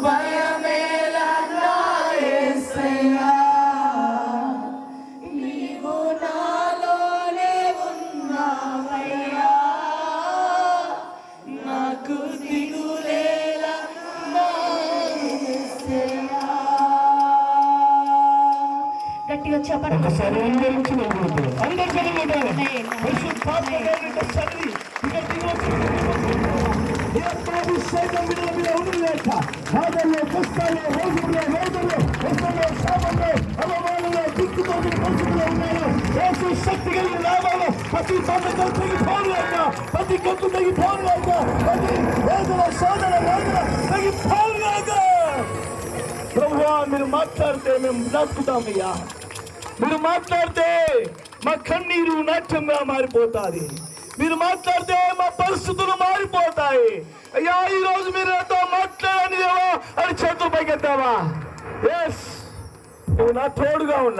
భయమేలా నా యేసయ్యా, నీవు నాలోనే ఉన్నావయ్యా, నాకు దిగులేలా నా యేసయ్యా. గట్టిగా చెప్పండి. ఒకసారి అందరూ చదవకూడదు, అందరూ చదవకూడదు. పరిశుద్ధాత్మ సన్నిధి అభిషేకం మీద ఉండలేక బాధల్లో, కష్టాల్లో, రోజుల్లో, వేదల్లో, కష్టంలో, శాపంలో, అవమానంలో, దిక్కుతోటి పరిస్థితుల్లో ఉన్నారు. యేసు శక్తి కలిగిన నామములో ప్రతి బంధకం తెగిపోనుగాక, ప్రతి గొంతు తెగిపోనుగాక, ప్రతి వేదన, శోధన, వేదన తెగిపోనుగాక. ప్రభువా, మీరు మాట్లాడితే మేము బ్రతుకుతామయ్యా. మీరు మాట్లాడితే మా కన్నీరు నాట్యంగా మారిపోతాది. మీరు మాట్లాడితే మా పరిస్థితులు మారిపోతాయి. అయ్యా, ఈ రోజు మీరు నాతో మాట్లాడని దేవా అని చేతులు పైకెత్తావా? ఎస్, నువ్వు నా తోడుగా ఉన్నా.